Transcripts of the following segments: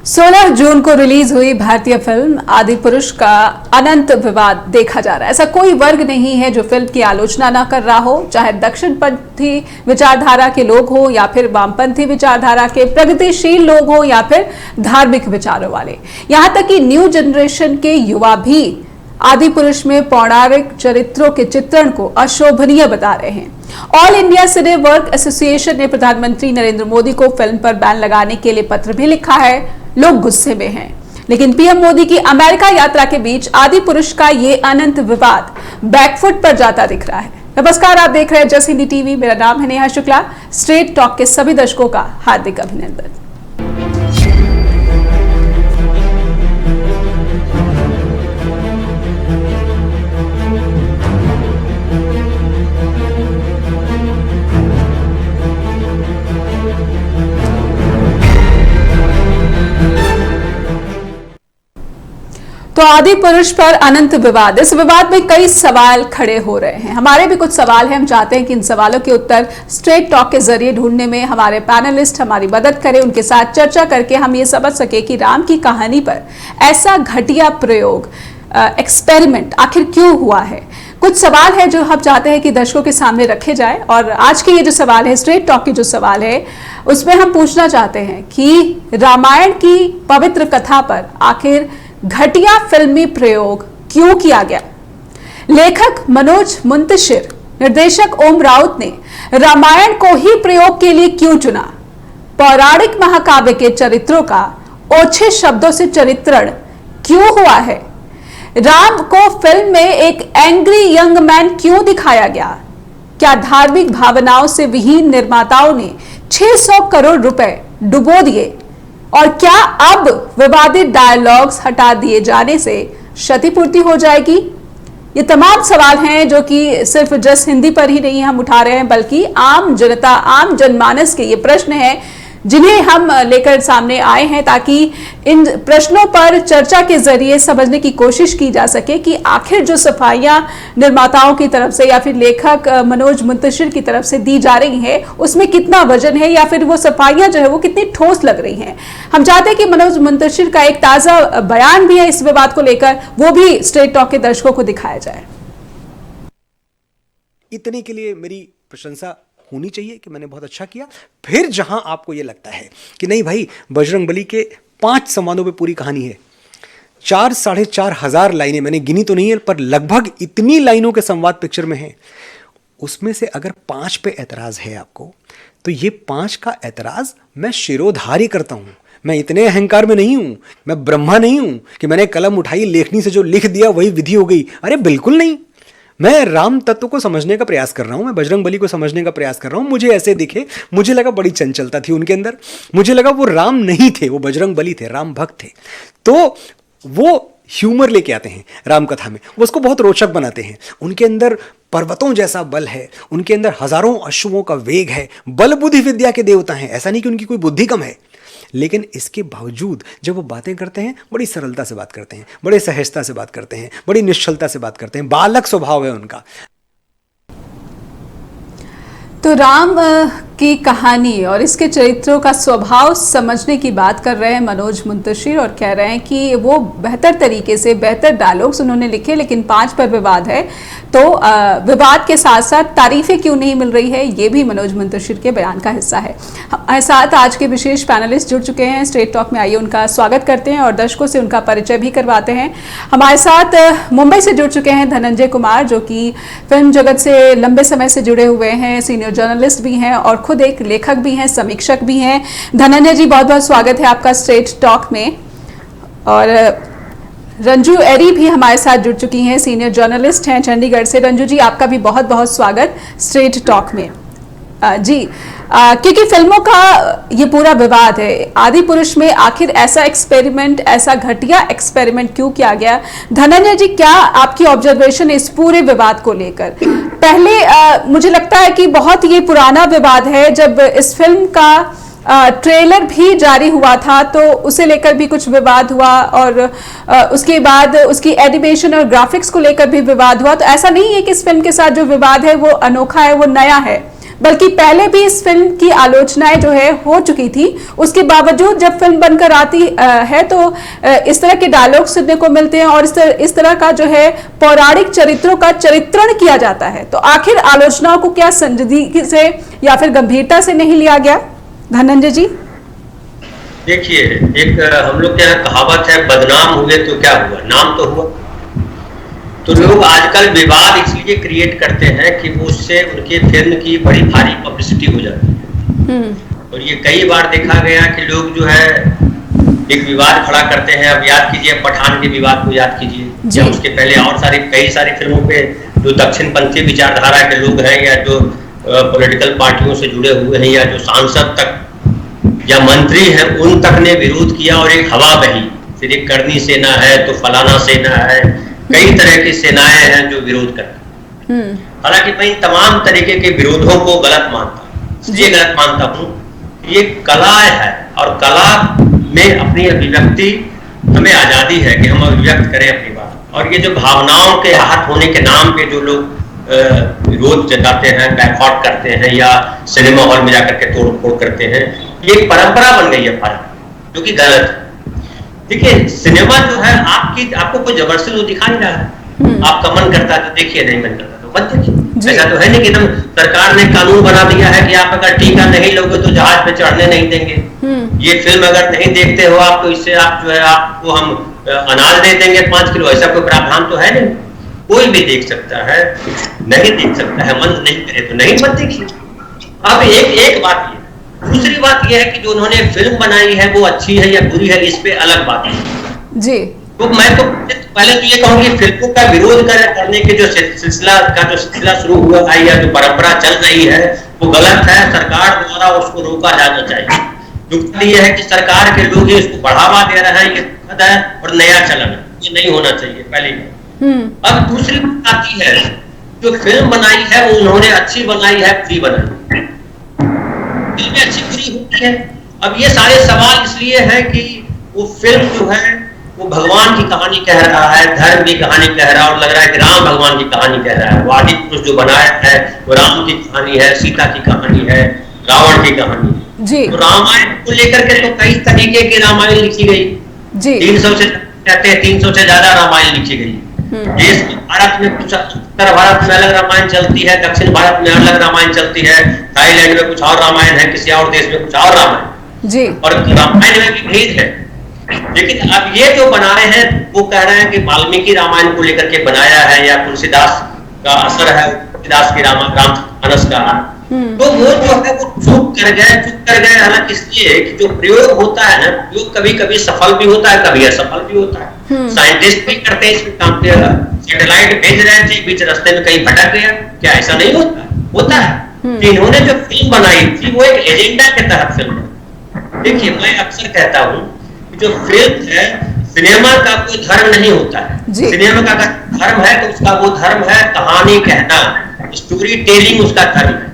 16 जून को रिलीज हुई भारतीय फिल्म आदिपुरुष का अनंत विवाद देखा जा रहा है। ऐसा कोई वर्ग नहीं है जो फिल्म की आलोचना ना कर रहा हो, चाहे दक्षिणपंथी विचारधारा के लोग हो या फिर वामपंथी विचारधारा के प्रगतिशील लोग हो या फिर धार्मिक विचारों वाले। यहां तक कि न्यू जनरेशन के युवा भी आदिपुरुष में पौराणिक चरित्रों के चित्रण को अशोभनीय बता रहे हैं। ऑल इंडिया सिने वर्क एसोसिएशन ने प्रधानमंत्री नरेंद्र मोदी को फिल्म पर बैन लगाने के लिए पत्र भी लिखा है। लोग गुस्से में हैं, लेकिन पीएम मोदी की अमेरिका यात्रा के बीच आदिपुरुष का ये अनंत विवाद बैकफुट पर जाता दिख रहा है। नमस्कार, आप देख रहे हैं जस हिंदी टीवी। मेरा नाम है नेहा शुक्ला। स्ट्रेट टॉक के सभी दर्शकों का हार्दिक अभिनंदन। तो आदिपुरुष पर अनंत विवाद, इस विवाद में कई सवाल खड़े हो रहे हैं। हमारे भी कुछ सवाल हैं, हम चाहते हैं कि इन सवालों के उत्तर स्ट्रेट टॉक के जरिए ढूंढने में हमारे पैनलिस्ट हमारी मदद करें, उनके साथ चर्चा करके हम ये समझ सके कि राम की कहानी पर ऐसा घटिया प्रयोग, एक्सपेरिमेंट आखिर क्यों हुआ है। कुछ सवाल है जो हम चाहते हैं कि दर्शकों के सामने रखे जाए, और आज के ये जो सवाल है, स्ट्रेट टॉक की जो सवाल है, उसमें हम पूछना चाहते हैं कि रामायण की पवित्र कथा पर आखिर घटिया फिल्मी प्रयोग क्यों किया गया। लेखक मनोज मुंतशिर, निर्देशक ओम राउत ने रामायण को ही प्रयोग के लिए क्यों चुना। पौराणिक महाकाव्य के चरित्रों का ओछे शब्दों से चरित्रण क्यों हुआ है। राम को फिल्म में एक एंग्री यंग मैन क्यों दिखाया गया। क्या धार्मिक भावनाओं से विहीन निर्माताओं ने 600 करोड़ रुपए डुबो दिए, और क्या अब विवादित डायलॉग्स हटा दिए जाने से क्षतिपूर्ति हो जाएगी। ये तमाम सवाल हैं जो कि सिर्फ जस हिंदी पर ही नहीं हम उठा रहे हैं, बल्कि आम जनता, आम जनमानस के ये प्रश्न हैं जिन्हें हम लेकर सामने आए हैं, ताकि इन प्रश्नों पर चर्चा के जरिए समझने की कोशिश की जा सके कि आखिर जो सफाइयां निर्माताओं की तरफ से या फिर लेखक मनोज मुंतशिर की तरफ से दी जा रही है उसमें कितना वजन है, या फिर वो सफाइयां जो है वो कितनी ठोस लग रही हैं। हम चाहते हैं कि मनोज मुंतशिर का एक ताजा बयान भी है इस विवाद को लेकर, वो भी स्ट्रेट टॉक के दर्शकों को दिखाया जाए। इतने के लिए मेरी प्रशंसा होनी चाहिए कि मैंने बहुत अच्छा किया। फिर जहां आपको यह लगता है कि नहीं भाई, बजरंगबली के 5 संवादों पे पूरी कहानी है, 4 साढ़े 4 हजार लाइनें, मैंने गिनी तो नहीं है पर लगभग इतनी लाइनों के संवाद पिक्चर में है, उसमें से अगर 5 पे ऐतराज है आपको, तो ये 5 का ऐतराज मैं शिरोधार्य करता हूं। मैं इतने अहंकार में नहीं हूं, मैं ब्रह्मा नहीं हूं कि मैंने कलम उठाई, लेखनी से जो लिख दिया वही विधि हो गई। अरे बिल्कुल नहीं, मैं राम तत्व को समझने का प्रयास कर रहा हूं, मैं बजरंगबली को समझने का प्रयास कर रहा हूं। मुझे ऐसे दिखे, मुझे लगा बड़ी चंचलता थी उनके अंदर, मुझे लगा वो राम नहीं थे, वो बजरंगबली थे, राम भक्त थे। तो वो ह्यूमर लेके आते हैं राम कथा में, वो उसको बहुत रोचक बनाते हैं। उनके अंदर पर्वतों जैसा बल है, उनके अंदर हजारों अश्वों का वेग है, बल बुद्धि विद्या के देवता हैं। ऐसा नहीं कि उनकी कोई बुद्धि कम है, लेकिन इसके बावजूद जब वो बातें करते हैं, बड़ी सरलता से बात करते हैं, बड़े सहजता से बात करते हैं, बड़ी निश्चलता से बात करते हैं। बालक स्वभाव है उनका। तो राम की कहानी और इसके चरित्रों का स्वभाव समझने की बात कर रहे हैं मनोज मुंतशिर, और कह रहे हैं कि वो बेहतर तरीके से बेहतर डायलॉग्स उन्होंने लिखे, लेकिन 5 पर विवाद है। तो विवाद के साथ साथ तारीफें क्यों नहीं मिल रही है, ये भी मनोज मुंतशिर के बयान का हिस्सा है। हमारे साथ आज के विशेष पैनलिस्ट जुड़ चुके हैं स्ट्रेट टॉक में। आइए उनका स्वागत करते हैं और दर्शकों से उनका परिचय भी करवाते हैं। हमारे साथ मुंबई से जुड़ चुके हैं धनंजय कुमार, जो कि फिल्म जगत से लंबे समय से जुड़े हुए हैं, सीनियर जर्नलिस्ट भी हैं और खुद एक लेखक भी हैं, समीक्षक भी हैं। धनंजय जी, बहुत बहुत स्वागत है आपका स्ट्रेट टॉक में। और रंजू एरी भी हमारे साथ जुड़ चुकी हैं, सीनियर जर्नलिस्ट हैं चंडीगढ़ से। रंजू जी, आपका भी बहुत बहुत स्वागत स्ट्रेट टॉक में। क्योंकि फिल्मों का ये पूरा विवाद है, आदिपुरुष में आखिर ऐसा एक्सपेरिमेंट, ऐसा घटिया एक्सपेरिमेंट क्यों किया गया। धनंजय जी, क्या आपकी ऑब्जर्वेशन इस पूरे विवाद को लेकर। पहले मुझे लगता है कि बहुत ये पुराना विवाद है, जब इस फिल्म का ट्रेलर भी जारी हुआ था तो उसे लेकर भी कुछ विवाद हुआ, और उसके बाद उसकी एनिमेशन और ग्राफिक्स को लेकर भी विवाद हुआ। तो ऐसा नहीं है कि इस फिल्म के साथ जो विवाद है वो अनोखा है, वो नया है। बल्कि पहले भी इस फिल्म की आलोचनाएं जो है हो चुकी थी। उसके बावजूद जब फिल्म बनकर आती है तो इस तरह के डायलॉग सुनने को मिलते हैं और इस तरह का जो है पौराणिक चरित्रों का चरित्रण किया जाता है। तो आखिर आलोचनाओं को क्या संजीदगी से या फिर गंभीरता से नहीं लिया गया, धनंजय जी? देखिए, एक हम लोग के यहाँ कहावत है, बदनाम हुए तो क्या हुआ, नाम तो हुआ। तो लोग आजकल विवाद इसलिए क्रिएट करते हैं कि वो उससे उनके फिल्म की बड़ी भारी पब्लिसिटी हो जाती है। और ये कई बार देखा गया कि लोग जो है एक विवाद खड़ा करते हैं। अब याद कीजिए पठान के विवाद को याद कीजिए, या उसके पहले और कई सारी फिल्मों पे जो दक्षिणपंथी विचारधारा के लोग हैं या जो पॉलिटिकल पार्टियों से जुड़े हुए हैं या जो सांसद तक या मंत्री हैं उन तक ने विरोध किया और एक हवा बही, फिर एक करनी सेना है तो फलाना सेना है, कई तरह की सेनाएं हैं जो विरोध करती। हालांकि मैं तमाम तरीके के विरोधों को गलत मानता हूँ। इसलिए गलत मानता हूँ, ये कला है और कला में अपनी अभिव्यक्ति, हमें आजादी है कि हम अभिव्यक्त करें अपनी बात। और ये जो भावनाओं के आहत होने के नाम पे जो लोग विरोध जताते हैं, बैकआउट करते हैं या सिनेमा हॉल में जाकर के तोड़ फोड़ करते हैं, ये एक परंपरा बन गई है भारत, जो कि गलत है। देखिए, सिनेमा जो है आपको कोई जबरदस्ती तो दिखा नहीं रहा है। आपका मन करता है तो देखिए, नहीं मन करता तो मत देखिए। ऐसा तो है नहीं कि एकदम सरकार ने कानून बना दिया है कि आप अगर टीका नहीं लोगे तो जहाज पे चढ़ने नहीं देंगे। ये फिल्म अगर नहीं देखते हो आप तो इससे आप जो है आपको हम अनाज दे देंगे 5 किलो, ऐसा कोई प्रावधान तो है नहीं। कोई भी देख सकता है, नहीं देख सकता है, मन नहीं करे तो नहीं मत देखिए। अब एक बात ये, दूसरी बात यह है कि जो उन्होंने फिल्म बनाई है वो अच्छी है या बुरी है, इस पे अलग बात है जी। तो मैं तो पहले तो ये कहूंगी, फिल्मों का विरोध करने के जो सिलसिला शुरू हुआ है या जो परंपरा चल रही है वो गलत है। सरकार द्वारा उसको रोका जाना चाहिए। दुख यह है कि सरकार के लोग ही इसको बढ़ावा दे रहे हैं, ये दुखद है और नया चलन है, ये नहीं होना चाहिए पहली बात। अब दूसरी बात आती है, जो फिल्म बनाई है वो उन्होंने अच्छी बनाई है, बुरी बनाई, फिल्में अच्छी बुरी होती है। अब ये सारे सवाल इसलिए है कि वो फिल्म जो है वो भगवान की कहानी कह रहा है, धर्म की कहानी कह रहा है और लग रहा है कि राम भगवान की कहानी कह रहा है। वादी पुरुष जो बनाया है वो राम की कहानी है, सीता की कहानी है, रावण की कहानी है। तो रामायण को लेकर के तो कई तरीके की रामायण लिखी गई जी। 300 से ज्यादा रामायण लिखी गई। देश भारत में कुछ, उत्तर भारत में अलग रामायण चलती है, दक्षिण भारत में अलग रामायण चलती है, थाईलैंड में कुछ और रामायण है, किसी और देश में कुछ और रामायण जी। और रामायण में भी भेद है। लेकिन अब ये जो बना रहे हैं वो कह रहे हैं कि वाल्मीकि रामायण को लेकर के बनाया है या तुलसीदास का असर है, तुलसीदास की रामचरितमानस का। तो वो जो है वो चूक कर गए। हालांकि इसलिए कि जो प्रयोग होता है ना, प्रयोग कभी कभी सफल भी होता है, कभी असफल भी होता है। साइंटिस्ट भी करते हैं इसमें काम किया। सैटेलाइट भेज रहे थे, बीच रास्ते में कहीं भटक गया, क्या ऐसा नहीं होता है। इन्होंने जो फिल्म बनाई थी वो एक एजेंडा के तहत फिल्म। देखिए, मैं अक्सर कहता हूँ जो फिल्म है, सिनेमा का कोई धर्म नहीं होता है। सिनेमा का अगर धर्म है तो उसका वो धर्म है कहानी कहना, स्टोरी टेलिंग उसका धर्म है।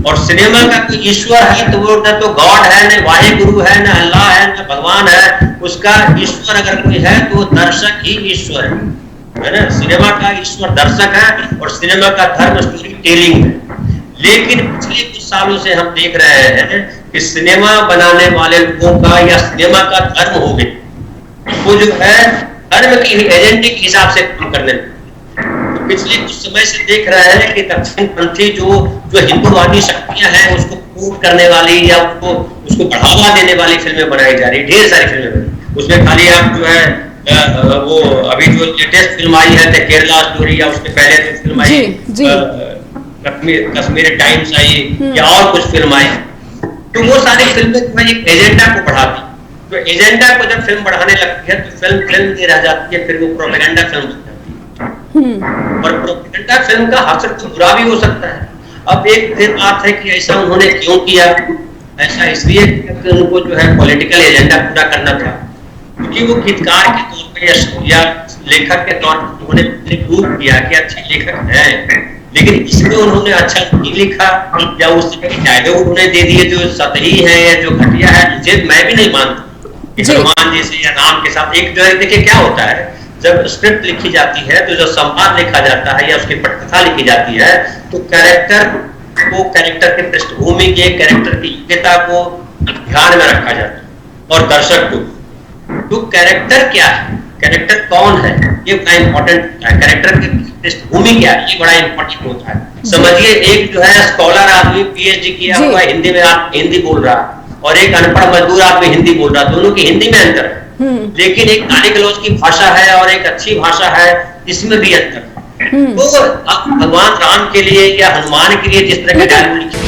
और सिनेमा का कोई ईश्वर है तो वो न तो गॉड है, न वाहेगुरु है, न अल्लाह है, न भगवान है। उसका ईश्वर अगर कोई है तो दर्शक ही ईश्वर है ना। सिनेमा का ईश्वर दर्शक है और सिनेमा का धर्म स्टोरी टेलिंग है। लेकिन पिछले कुछ सालों से हम देख रहे हैं कि सिनेमा बनाने वाले लोगों का या सिनेमा का धर्म हो गया, वो जो है धर्म की एजेंडे के हिसाब से काम करने लगे। तो पिछले कुछ समय से देख रहे हैं कि दक्षिणपंथी जो हिंदुवादी शक्तियां हैं उसको प्रूव करने वाली या उसको बढ़ावा देने वाली फिल्में बनाई जा रही, ढेर सारी फिल्में बनी। उसमें खाली आप जो है वो अभी जो लेटेस्ट फिल्म आई है केरला स्टोरी, या उसके पहले जो film I Kashmir times I या और कुछ फिल्म आई, तो वो सारी फिल्में जो है एक एजेंडा को बढ़ाती। तो एजेंडा को जब फिल्म बढ़ाने लगती है तो फिल्म नहीं रह जाती है, फिर वो प्रोपेगेंडा फिल्म बन जाती है। और प्रोपेगेंडा फिल्म का असर तो बुरा भी हो सकता है। अब एक फिर बात है कि ऐसा उन्होंने क्यों किया, ऐसा इसलिए कि उनको जो है पॉलिटिकल एजेंडा पूरा करना था, क्योंकि वो गीतकार के तौर पर या लेखक के तौर पर उन्होंने प्रूव किया कि अच्छे लेखक हैं। लेकिन इसमें उन्होंने अच्छा नहीं लिखा या उस तरह के डायलॉग उन्होंने दे दिए जो सतही है या जो घटिया है, मुझे मैं भी नहीं मानता। हनुमान जैसे या राम के साथ एक देखिए क्या होता है, जब स्क्रिप्ट लिखी जाती है तो जो संवाद लिखा जाता है या उसकी पटकथा लिखी जाती है तो कैरेक्टर को कैरेक्टर के पृष्ठभूमि के कैरेक्टर की योग्यता को ध्यान में रखा जाता है और दर्शक को कैरेक्टर क्या है, कैरेक्टर कौन है, ये बड़ा इंपॉर्टेंट होता है। कैरेक्टर की पृष्ठभूमि क्या है, ये बड़ा इंपॉर्टेंट होता है। समझिए एक जो है स्कॉलर आदमी पीएचडी किया हुआ हिंदी में हिंदी बोल रहा है और एक अनपढ़ मजदूर आदमी हिंदी बोल रहा है, दोनों की हिंदी में अंतर है। लेकिन एक गाली गलौज की भाषा है और एक अच्छी भाषा है, इसमें भी अंतर है। तो भगवान राम के लिए या हनुमान के लिए जिस तरह के डायलॉग लिखे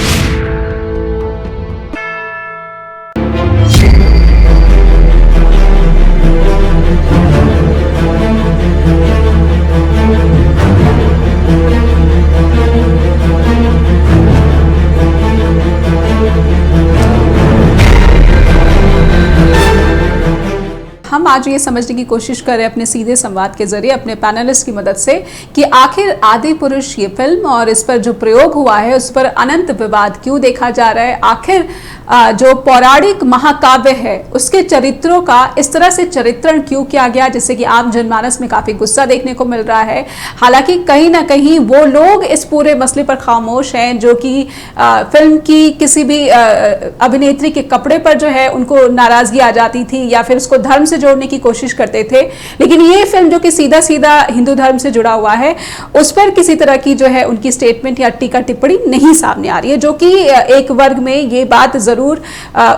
हम आज ये समझने की कोशिश कर रहे हैं अपने सीधे संवाद के जरिए अपने पैनलिस्ट की मदद से कि आखिर आदि पुरुष ये फिल्म और इस पर जो प्रयोग हुआ है उस पर अनंत विवाद क्यों देखा जा रहा है। आखिर जो पौराणिक महाकाव्य है उसके चरित्रों का इस तरह से चरित्रण क्यों किया गया, जिससे कि आम जनमानस में काफी गुस्सा देखने को मिल रहा है। हालांकि कहीं ना कहीं वो लोग इस पूरे मसले पर खामोश हैं जो कि फिल्म की किसी भी अभिनेत्री के कपड़े पर जो है उनको नाराजगी आ जाती थी या फिर उसको धर्म से जोड़ने की कोशिश करते थे। लेकिन ये फिल्म जो कि सीधा सीधा हिंदू धर्म से जुड़ा हुआ है उस पर किसी तरह की जो है उनकी स्टेटमेंट या टीका टिप्पणी नहीं सामने आ रही है, जो कि एक वर्ग में ये बात जरूर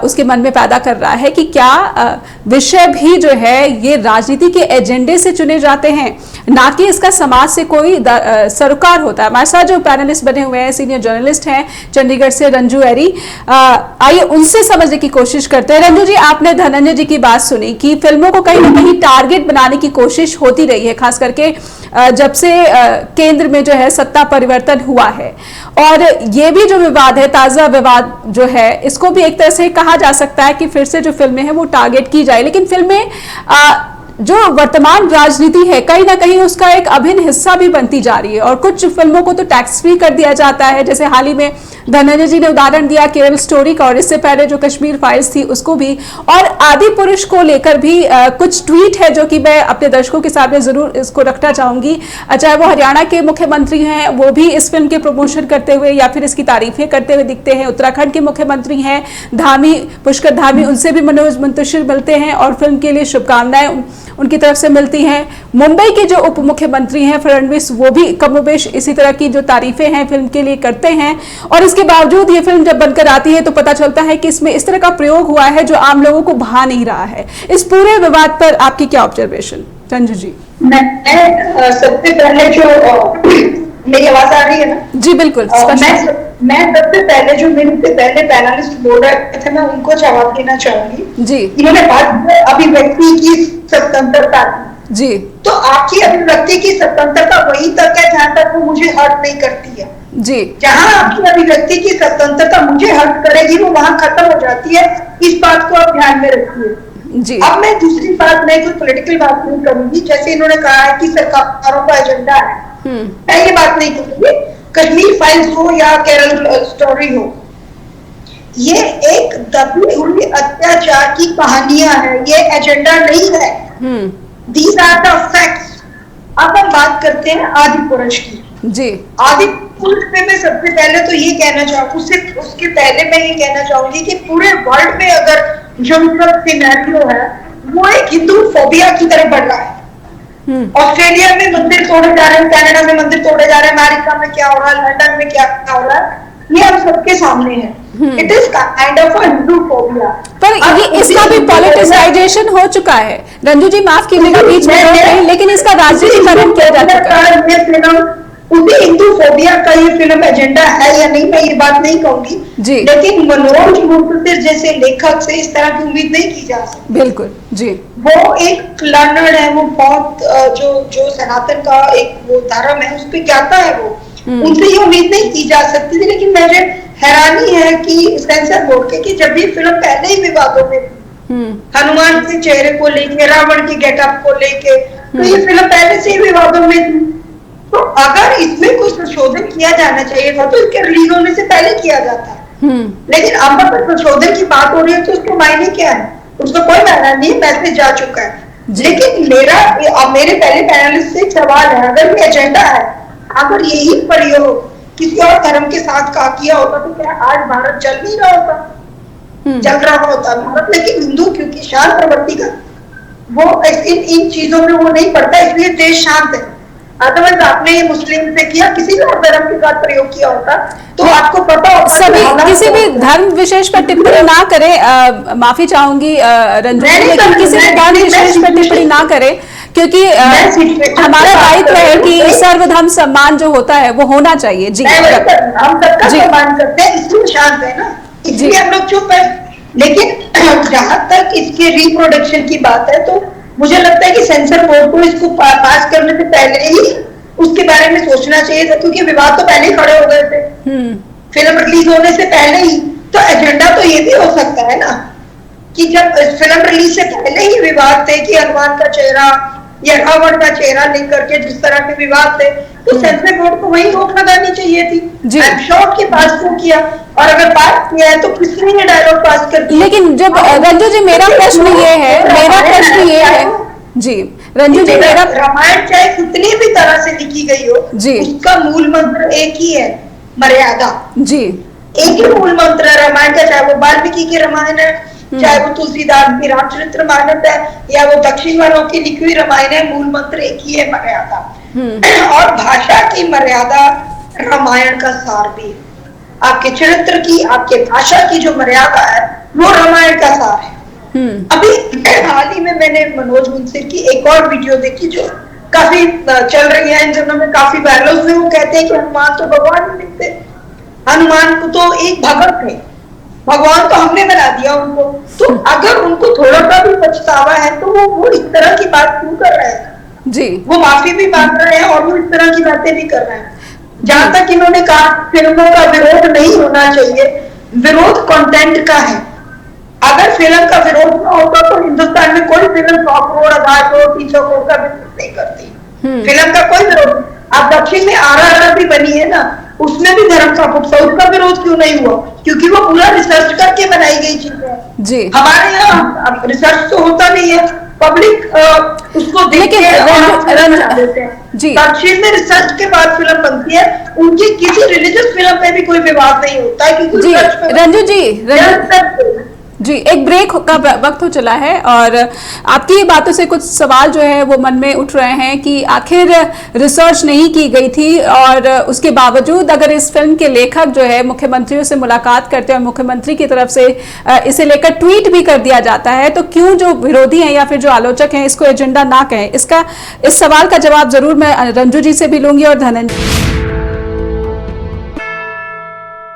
उसके मन में पैदा कर रहा है कि क्या विषय भी जो है ये राजनीति के एजेंडे से चुने जाते हैं, ना कि इसका समाज से कोई सरोकार होता है। हमारे साथ जो पैनलिस्ट बने हुए हैं सीनियर जर्नलिस्ट हैं चंडीगढ़ से रंजू एरी, आइए उनसे समझने की कोशिश करते हैं। रंजू जी, आपने धनंजय जी की बात सुनी कि फिल्मों को कहीं ना कहीं टारगेट बनाने की कोशिश होती रही है, खास करके जब से केंद्र में जो है सत्ता परिवर्तन हुआ है। और ये भी जो विवाद है, ताजा विवाद जो है, इसको भी एक तरह से कहा जा सकता है कि फिर से जो फिल्में हैं वो टारगेट की जाए। लेकिन फिल्में जो वर्तमान राजनीति है कहीं ना कहीं उसका एक अभिन्न हिस्सा भी बनती जा रही है और कुछ फिल्मों को तो टैक्स फ्री कर दिया जाता है। जैसे हाल ही में धनंजय जी ने उदाहरण दिया केरल स्टोरी का, और इससे पहले जो कश्मीर फाइल्स थी उसको भी। और आदि पुरुष को लेकर भी कुछ ट्वीट है जो कि मैं अपने दर्शकों के सामने जरूर इसको रखना चाहूंगी। चाहे वो हरियाणा के मुख्यमंत्री हैं, वो भी इस फिल्म के प्रमोशन करते हुए या फिर इसकी तारीफें करते हुए दिखते हैं। उत्तराखंड के मुख्यमंत्री हैं धामी, पुष्कर धामी, उनसे भी मनोज मुंतशिर मिलते हैं और फिल्म के लिए शुभकामनाएं उनकी तरफ से मिलती हैं। मुंबई के जो उप मुख्यमंत्री हैं फडणवीस, वो भी कमोबेश इसी तरह की जो तारीफें हैं फिल्म के लिए करते हैं। और इसके बावजूद ये फिल्म जब बनकर आती है तो पता चलता है कि इसमें इस तरह का प्रयोग हुआ है जो आम लोगों को भा नहीं रहा है। इस पूरे विवाद पर आपकी क्या ऑब्जर्वेशन रंजू जी? मैं सबसे पहले जो मेरी आवाज आ रही है ना? जी बिल्कुल। मैं सबसे पहले जो मेरे से पहले पैनलिस्ट बोल रहे थे मैं उनको जवाब देना चाहूंगी जी। इन्होंने बात अभिव्यक्ति की स्वतंत्रता जी, तो आपकी अभिव्यक्ति की स्वतंत्रता वही तक है जहां तक वो मुझे हर्ट नहीं करती है जी। जहां आपकी अभिव्यक्ति की स्वतंत्रता मुझे हर्ट करेगी वो वहां खत्म हो जाती है। इस बात को आप ध्यान में रखिए जी। अब मैं दूसरी बात, मैं कोई पॉलिटिकल बात नहीं करूंगी। जैसे इन्होंने कहा है कि सरकारों का एजेंडा है, मैं ये बात नहीं करूंगी। कश्मीर फाइल्स हो या केरल स्टोरी हो, ये एक दबी हुई अत्याचार की कहानियां हैं, ये एजेंडा नहीं है। These are the facts। अब हम बात करते हैं आदि पुरुष की जी। आदि पुरुष पे मैं सबसे पहले तो ये कहना चाहूँ, उसके पहले मैं ये कहना चाहूंगी कि पूरे वर्ल्ड में अगर जो सिनेरियो है वो एक हिंदू फोबिया की तरफ बढ़ रहा है। ऑस्ट्रेलिया में मंदिर तोड़े जा रहे हैं, कनाडा में मंदिर तोड़े जा रहे हैं, अमेरिका में क्या हो रहा है, लंदन में क्या हो रहा है, ये हम सबके सामने है। It is kind of a Hindu phobia. पर ये इसका भी पॉलिटिसाइजेशन हो चुका है। रंजू जी माफ कीजिएगा बीच में, लेकिन इसका राजनीतिकरण किया जा चुका है। उसी हिंदू फोबिया का ये फिल्म एजेंडा है या नहीं, मैं ये बात नहीं कहूंगी, लेकिन मनोज मुंतशिर जैसे लेखक से इस तरह की उम्मीद नहीं की जा सकती। बिल्कुल जी। वो एक लर्नर है, वो बहुत जो सनातन का एक वो धर्म है उस पर ज्ञाता है, वो उनसे ये उम्मीद नहीं की जा सकती थी। लेकिन मुझे हैरानी है कि सेंसर बोर्ड के कि जब भी फिल्म पहले ही विवादों में हनुमान के चेहरे को लेके, रावण के गेटअप को लेके, तो ये फिल्म पहले से ही विवादों में थी। तो अगर इसमें कुछ संशोधन किया जाना चाहिए था तो इसके रिलीज होने से पहले किया जाता। लेकिन अब अगर संशोधन की बात हो रही है तो उसके मायने क्या है? उसका कोई मायना नहीं, मैसेज जा चुका है। लेकिन मेरे पहले पैनलिस्ट से एक सवाल है, अगर ये एजेंडा है, अगर यही प्रयोग किसी और धर्म के साथ का किया होता तो क्या आज भारत चल नहीं रहा होता, चल रहा होता भारत। लेकिन हिंदू क्योंकि शांत प्रवृत्ति का, वो इन चीजों में वो नहीं पड़ता, इसलिए देश शांत है। अदरवाइज आपने ये मुस्लिम से किया, किसी भी और धर्म के साथ प्रयोग किया होता तो आपको पता होता। सभी किसी भी धर्म विशेष पर टिप्पणी ना करें, माफी चाहूंगी रंजू, लेकिन किसी भी धर्म विशेष पर टिप्पणी ना करें, क्योंकि हमारा दायित्व है कि सर्वधर्म सम्मान जो होता है वो होना चाहिए। जी, हम सबका सम्मान करते हैं, इसलिए शांत है ना, इसलिए हम लोग चुप है। लेकिन जहां तक इसके रिप्रोडक्शन की बात है तो मुझे लगता है कि सेंसर बोर्ड को इसको पास करने से पहले ही उसके बारे में सोचना चाहिए था, क्योंकि विवाद तो पहले ही खड़े हो गए थे फिल्म रिलीज होने से पहले ही। तो एजेंडा तो ये भी हो सकता है ना कि जब फिल्म रिलीज से पहले ही विवाद थे कि हनुमान का चेहरा या रावण का चेहरा लेकर के जिस तरह के विवाद थे, तो सेंसर बोर्ड को वही रोक लगानी चाहिए थी। आई एम श्योर कि पास क्यों किया, और अगर पास किया है तो किसने ये डायलॉग पास कर दिया। लेकिन जब रंजू जी मेरा प्रश्न ये है जी, रंजू जी मेरा, रामायण चाहे कितनी भी तरह से लिखी गई हो जी, उसका मूल मंत्र एक ही है, मर्यादा जी, एक ही मूल मंत्र है रामायण का, चाहे वो वाल्मीकि की रामायण है, चाहे वो तुलसीदास की रामचरित्र मानस है, या वो दक्षिण वालों की लिखी हुई रामायण है, मूल मंत्र एक ही है, मर्यादा। और भाषा की मर्यादा रामायण का सार भी है। आपके चरित्र की, आपके भाषा की जो मर्यादा है वो रामायण का सार है। अभी हाल ही में मैंने मनोज मुंसिर की एक और वीडियो देखी जो काफी चल रही है इन दिनों में, काफी वायरल हुई। वो कहते हैं कि हनुमान तो भगवान नहीं दिखते, हनुमान को तो एक भगत थे, भगवान तो हमने बना दिया उनको। तो अगर उनको थोड़ा सा भी पछतावा है तो वो इस तरह की बात क्यों कर रहे हैं जी, वो माफी भी मांग रहे हैं और वो इस तरह की बातें भी कर रहे हैं। जहां तक इन्होंने कहा फिल्मों का विरोध नहीं होना चाहिए, विरोध कंटेंट का है। अगर फिल्म का विरोध ना होता तो हिंदुस्तान में कोई फिल्म 100 करोड़ 1000 करोड़ 300 करोड़ का बिजनेस नहीं करती। फिल्म का कोई विरोध। अब दक्षिण में RRR भी बनी है ना, उसमें भी धर्म का उसका विरोध क्यों नहीं हुआ, क्योंकि वो पूरा रिसर्च करके बनाई गई चीज है जी। हमारे यहाँ रिसर्च तो होता नहीं है, पब्लिक उसको देख के जी। दक्षिण में रिसर्च के बाद फिल्म बनती है, उनकी किसी रिलीजियस फिल्म पे भी कोई विवाद नहीं होता है, क्योंकि रंजू जी एक ब्रेक का वक्त हो चला है और आपकी बातों से कुछ सवाल जो है वो मन में उठ रहे हैं कि आखिर रिसर्च नहीं की गई थी और उसके बावजूद अगर इस फिल्म के लेखक जो है मुख्यमंत्रियों से मुलाकात करते हैं और मुख्यमंत्री की तरफ से इसे लेकर ट्वीट भी कर दिया जाता है, तो क्यों जो विरोधी हैं या फिर जो आलोचक हैं इसको एजेंडा ना कहें। इस सवाल का जवाब जरूर मैं रंजू जी से भी लूंगी। और धनंजय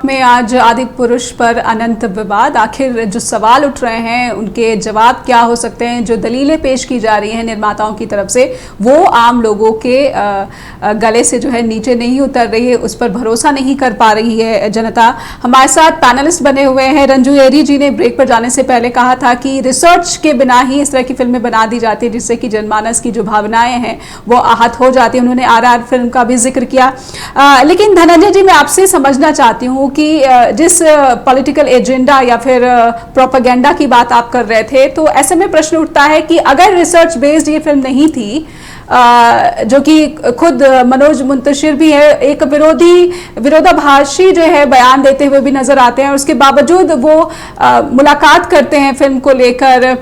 में आज आदि पुरुष पर अनंत विवाद, आखिर जो सवाल उठ रहे हैं उनके जवाब क्या हो सकते हैं, जो दलीलें पेश की जा रही हैं निर्माताओं की तरफ से वो आम लोगों के गले से जो है नीचे नहीं उतर रही है, उस पर भरोसा नहीं कर पा रही है जनता। हमारे साथ पैनलिस्ट बने हुए हैं। रंजू एरी जी ने ब्रेक पर जाने से पहले कहा था कि रिसर्च के बिना ही इस तरह की फिल्में बना दी जाती है जिससे कि जनमानस की जो भावनाएं हैं वो आहत हो जाती है। उन्होंने RRR फिल्म का भी जिक्र किया। लेकिन धनंजय जी मैं आपसे समझना चाहती हूँ कि जिस पॉलिटिकल एजेंडा या फिर प्रोपेगेंडा की बात आप कर रहे थे, तो ऐसे में प्रश्न उठता है कि अगर रिसर्च बेस्ड ये फिल्म नहीं थी, जो कि खुद मनोज मुंतशिर भी है एक विरोधाभासी जो है बयान देते हुए भी नजर आते हैं, और उसके बावजूद वो मुलाकात करते हैं फिल्म को लेकर,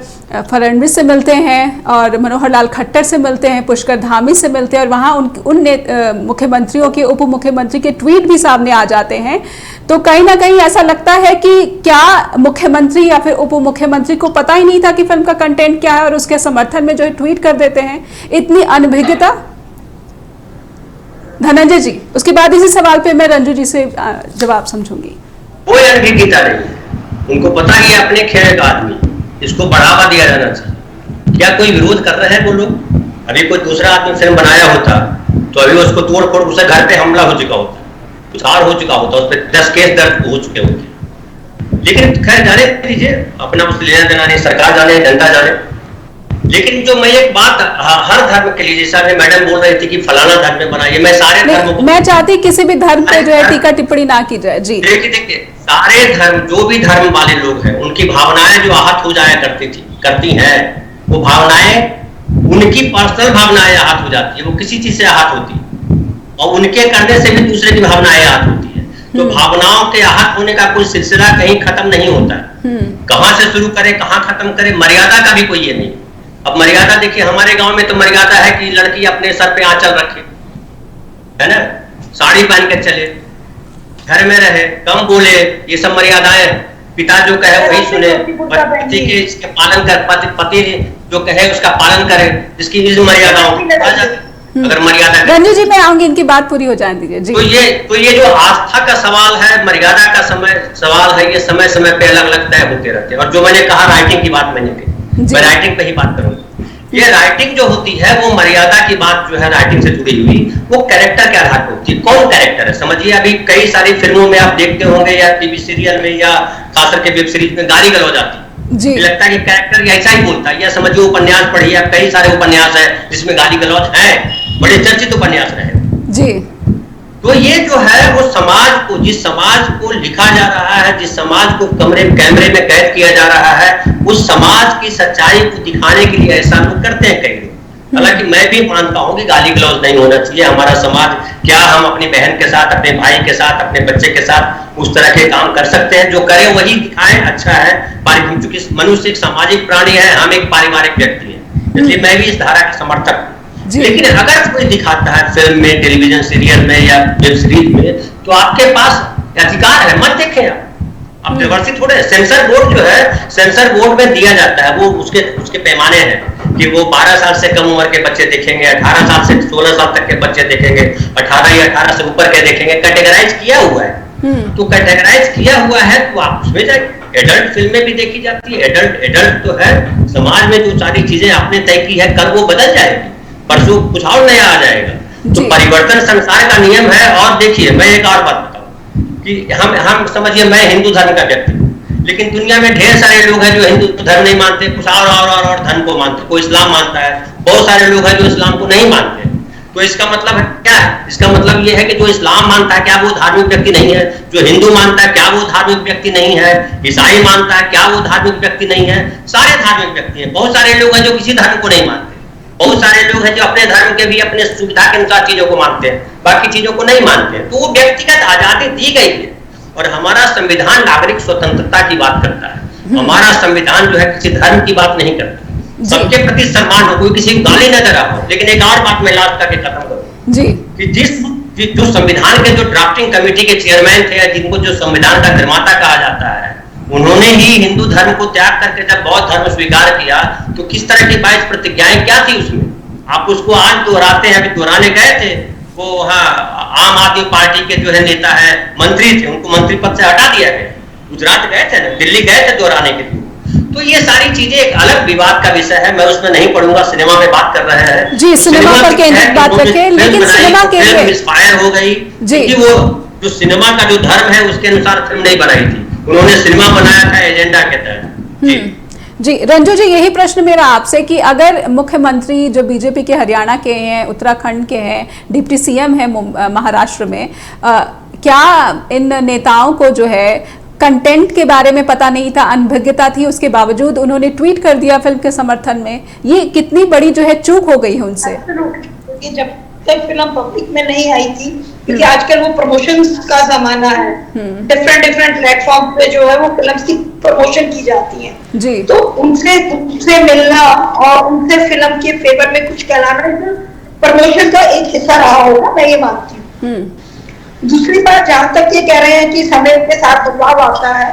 फडणवीस से मिलते हैं और मनोहर लाल खट्टर से मिलते हैं, पुष्कर धामी से मिलते हैं, और वहाँ उन मुख्यमंत्रियों के उप मुख्यमंत्री के ट्वीट भी सामने आ जाते हैं। तो कहीं ना कहीं ऐसा लगता है कि क्या मुख्यमंत्री या फिर उप मुख्यमंत्री को पता ही नहीं था कि फिल्म का कंटेंट क्या है और उसके समर्थन में जो है ट्वीट कर देते हैं, इतनी अनभिज्ञता। धनंजय जी, उसके बाद इसी सवाल पे मैं रंजू जी से जवाब समझूंगी। कोई अनभिज्ञता नहीं, उनको पता ही है अपने खेल का आदमी, इसको बढ़ावा दिया जाना चाहिए। क्या कोई विरोध कर रहे हैं वो लोग? अभी कोई दूसरा आदमी फिल्म बनाया होता तो अभी उसको तोड़ फोड़, उसके घर पे हमला हो चुका होता, कुछ और हो चुका होता, उस पर 10 केस दर्ज हो चुके होते। लेकिन खैर जाने दीजिए, अपना उससे लेना देना नहीं, सरकार जाने जनता जाने। लेकिन जो मैं एक बात हर धर्म के लिए, जैसा मैडम बोल रही थी कि फलाना धर्म में बनाइए, मैं सारे धर्मों को, मैं चाहती किसी भी धर्म पे जो है टीका टिप्पणी ना की जाए जी। देखिए सारे धर्म, जो भी धर्म वाले लोग हैं उनकी भावनाएं जो आहत हो जाया करती हैं, वो भावनाएं उनकी पर्सनल भावनाएं आहत हो जाती है, वो किसी चीज से आहत होती है। और उनके करने से भी दूसरे की भावनाएं आहत होती है। तो भावनाओं के आहत होने का कोई सिलसिला कहीं खत्म नहीं होता है। कहां से शुरू करे कहां खत्म करे, मर्यादा का भी कोई ये नहीं। अब मर्यादा देखिए, हमारे गांव में तो मर्यादा है कि लड़की अपने सर पे आंचल रखे, है ना, साड़ी पहन के चले, घर में रहे, कम बोले, ये सब मर्यादाएं। पिता जो कहे वही सुने, पति के इसके पालन कर, पति जो कहे उसका पालन करे, जिसकी मर्यादाओं अगर मर्यादा। रंजू जी मैं आऊंगी, इनकी बात पूरी हो जाने दीजिए जी। तो ये जो आस्था का सवाल है, मर्यादा का सवाल है, ये समय समय पे अलग अलग तय होते रहते हैं। और जो मैंने कहा राइटिंग की बात मैंने कही, मैं राइटिंग पे ही बात करूंगा। ये राइटिंग जो होती है वो मर्यादा की बात जो है राइटिंग से जुड़ी हुई, वो कैरेक्टर के आधार पर होती है। कौन कैरेक्टर है, समझिए अभी कई सारी फिल्मों में आप देखते होंगे या टीवी सीरियल में या खास करके वेब सीरीज में गाली गलौज आती है, लगता है कि कैरेक्टर ऐसा ही बोलता है। या समझिए उपन्यास पढ़िए, अब कई सारे उपन्यास है जिसमें गाली गलौज है, बड़े चर्चित उपन्यास रहे जी। तो ये जो है वो समाज को, जिस समाज को लिखा जा रहा है, जिस समाज को कैमरे में कैद किया जा रहा है, उस समाज की सच्चाई को दिखाने के लिए ऐसा लोग करते हैं कई लोग। हालांकि मैं भी मानता हूं कि गाली गलौज नहीं होना चाहिए। हमारा समाज, क्या हम अपनी बहन के साथ, अपने भाई के साथ, अपने बच्चे के साथ उस तरह के काम कर सकते हैं? जो करे वही दिखाएं, अच्छा है। क्योंकि मनुष्य एक सामाजिक प्राणी है, हम एक पारिवारिक व्यक्ति है, इसलिए मैं भी इस धारा के समर्थक हूँ। लेकिन अगर कोई दिखाता है फिल्म में, टेलीविजन सीरियल में या वेब सीरीज में, तो आपके पास अधिकार है, मत देखें आप व्यवस्थित थोड़े। सेंसर बोर्ड जो है, सेंसर बोर्ड में दिया जाता है, वो उसके पैमाने हैं कि वो 12 साल से कम उम्र के बच्चे देखेंगे, 18 साल से 16 साल तक के बच्चे देखेंगे, 18 या 18 से ऊपर के देखेंगे, कैटेगराइज किया हुआ है। तो कैटेगराइज किया हुआ है तो आप उसमें जाए। एडल्ट फिल्में भी देखी जाती है, एडल्ट तो है। समाज में जो सारी चीजें आपने तय की है, कल वो बदल जाएगी, परसों कुछ और नया आ जाएगा। तो परिवर्तन संसार का नियम है। और देखिए, मैं एक और बात बताऊं कि हम समझिए, मैं हिंदू धर्म का व्यक्ति हूं, लेकिन दुनिया में ढेर सारे लोग हैं जो हिंदू धर्म नहीं मानते, कुछ और धर्म को मानते। कोई इस्लाम मानता है, बहुत सारे लोग हैं जो इस्लाम को नहीं मानते। तो इसका मतलब है क्या है? इसका मतलब ये है कि जो इस्लाम मानता है, क्या वो धार्मिक व्यक्ति नहीं है? जो हिंदू मानता है, क्या वो धार्मिक व्यक्ति नहीं है? ईसाई मानता है, क्या वो धार्मिक व्यक्ति नहीं है? सारे धार्मिक व्यक्ति हैं। बहुत सारे लोग हैं जो किसी धर्म को नहीं मानते, बहुत सारे लोग हैं जो अपने धर्म के भी अपने सुविधा के अनुसार चीजों को मानते हैं, बाकी चीजों को नहीं मानते हैं। तो वो व्यक्तिगत आजादी दी गई है। और हमारा संविधान नागरिक स्वतंत्रता की बात करता है। हमारा संविधान जो है किसी धर्म की बात नहीं करता, सबके प्रति सम्मान हो, कोई किसी को गाली न दे रहा हो। लेकिन एक और बात मैं लास्ट करके खत्म करूं जी, कि जो संविधान के जो ड्राफ्टिंग कमेटी के चेयरमैन थे, जिनको जो संविधान का निर्माता कहा जाता है, उन्होंने ही हिंदू धर्म को त्याग करके जब बौद्ध धर्म स्वीकार किया, तो किस तरह की 22 प्रतिज्ञाएं क्या थी उसमें? आप उसको आज दोहराते हैं, अभी दोहराने गए थे वो, हाँ, आम आदमी पार्टी के जो है नेता है, मंत्री थे, उनको मंत्री पद से हटा दिया गया। गुजरात गए थे ना, दिल्ली गए थे दोहराने के लिए। तो ये सारी चीजें एक अलग विवाद का विषय है, मैं उसमें नहीं पढ़ूंगा। सिनेमा में बात कर रहे हैं जी, सिनेमा पर केंद्रित बात रखें, लेकिन सिनेमा के लिए इंस्पायर हो गई, क्योंकि वो जो सिनेमा का जो धर्म है उसके अनुसार फिल्म नहीं बनाई थी, उन्होंने सिनेमा बनाया था एजेंडा के तहत। जी रंजू जी, यही प्रश्न मेरा आपसे कि अगर मुख्यमंत्री जो बीजेपी के हरियाणा के हैं, उत्तराखंड के हैं, डिप्टी सीएम है महाराष्ट्र में, क्या इन नेताओं को जो है कंटेंट के बारे में पता नहीं था, अनभिज्ञता थी, उसके बावजूद उन्होंने ट्वीट कर दिया फिल्म के समर्थन में? ये कितनी बड़ी जो है चूक हो गई है उनसे। जब तक फिल्म पब्लिक में नहीं आई थी, क्योंकि आजकल वो प्रमोशंस का जमाना है, डिफरेंट प्लेटफॉर्म पे जो है वो फिल्म की प्रमोशन की जाती है जी। तो उनसे मिलना और उनसे फिल्म के फेवर में कुछ कहलाना प्रमोशन का एक हिस्सा रहा होगा, मैं ये मानती हूँ। दूसरी बात, जहां तक ये कह रहे हैं कि समय के साथ बदलाव आता है,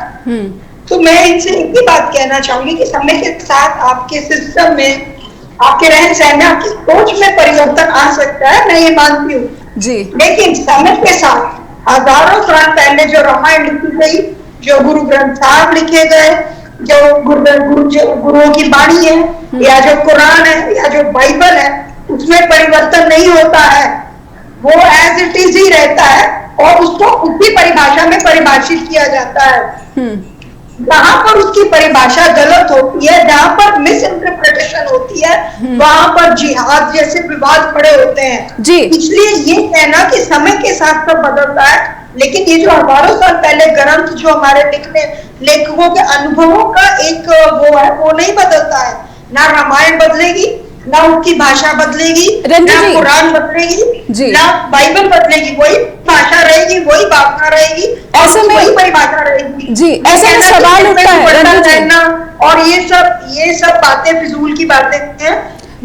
तो मैं इनसे एक ही बात कहना चाहूंगी कि समय के साथ आपके सिस्टम में, आपके रहन सहन में, आपकी सोच में परिवर्तन आ सकता है, मैं ये मानती हूँ जी। लेकिन समय के साथ हजारों साल पहले जो रामायण लिखी गई, जो गुरु ग्रंथ साहब लिखे गए, जो गुरुओं की वाणी है, या जो कुरान है, या जो बाइबल है, उसमें परिवर्तन नहीं होता है। वो एज इट इज ही रहता है और उसको उसी परिभाषा में परिभाषित किया जाता है। जहां पर उसकी परिभाषा गलत होती है, जहां पर मिस इंटरप्रिटेशन होती है, वहां पर जिहाद जैसे विवाद खड़े होते हैं जी। इसलिए ये कहना कि समय के साथ सब बदलता है, लेकिन ये जो हजारों साल पहले ग्रंथ जो हमारे लेखकों के अनुभवों का एक वो है, वो नहीं बदलता है। ना रामायण बदलेगी, ना उसकी भाषा बदलेगी, रंजू ना जी। कुरान बदलेगी, जी। ना बाइबल बदलेगी, वही भाषा रहेगी, वही भावना रहेगी, ऐसे में वही परिभाषा रहेगी। जी, ऐसे में सवाल उठता है रंजू जी। पहनना और ये सब बातें फिजूल की बातें हैं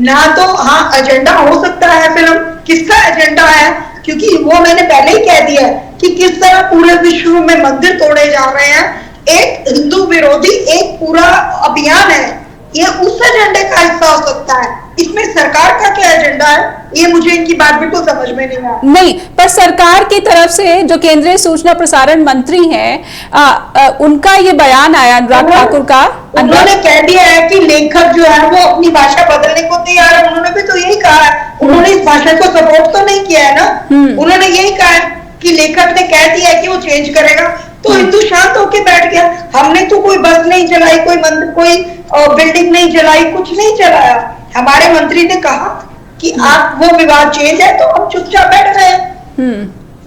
ना। तो हाँ, एजेंडा हो सकता है फिल्म, किसका एजेंडा है, क्योंकि वो मैंने पहले ही कह दिया कि किस तरह पूरे विश्व में मंदिर तोड़े जा रहे हैं, एक हिंदू विरोधी एक पूरा अभियान है, ये उस एजेंडे का हिस्सा हो सकता है। इसमें सरकार का क्या एजेंडा है, ये मुझे इनकी बात बिल्कुल समझ में नहीं आया। नहीं, पर सरकार की तरफ से जो केंद्रीय सूचना प्रसारण मंत्री हैं, उनका ये बयान आया अनुराग ठाकुर का। उन्होंने कह दिया है कि लेखक जो है वो अपनी भाषा बदलने को तैयार है। उन्होंने भी तो यही कहा है, उन्होंने इस भाषा को सपोर्ट तो नहीं किया है ना। उन्होंने यही कहा है कि लेखक ने कह दिया है कि वो चेंज करेगा, तो हिंदू शांत होके बैठ गया। हमने तो कोई बस नहीं जलाई, कोई मंदिर, कोई बिल्डिंग नहीं जलाई, कुछ नहीं चलाया। हमारे मंत्री ने कहा कि आप वो विवाद चेंज है, तो हम चुपचाप बैठ गए,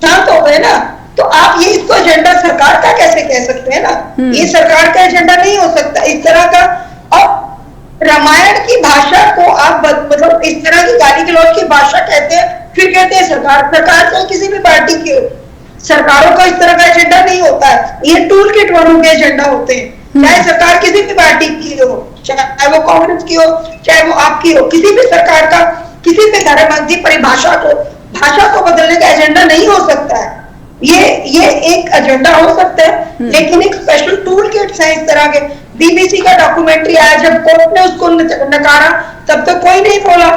शांत हो गए ना। तो आप ये इसको एजेंडा सरकार का कैसे कह सकते हैं ना, ये सरकार का एजेंडा नहीं हो सकता इस तरह का। और रामायण की भाषा को आप मतलब इस तरह की गाली गलौज की भाषा कहते हैं, फिर कहते हैं सरकार। सरकार चाहे किसी भी पार्टी की हो, सरकारों का इस तरह का एजेंडा नहीं होता है, ये टूल किट वालों के एजेंडा होते हैं। चाहे सरकार किसी भी पार्टी की हो, चाहे वो कांग्रेस की हो, चाहे वो आपकी हो, किसी भी सरकार का किसी भी धर्म की भाषा को बदलने का एजेंडा नहीं हो सकता है। ये एक एजेंडा हो सकता है, लेकिन एक स्पेशल टूल किट्स है इस तरह के। बीबीसी का डॉक्यूमेंट्री आया, जब कोर्ट ने उसको नकारा तब तक कोई नहीं बोला,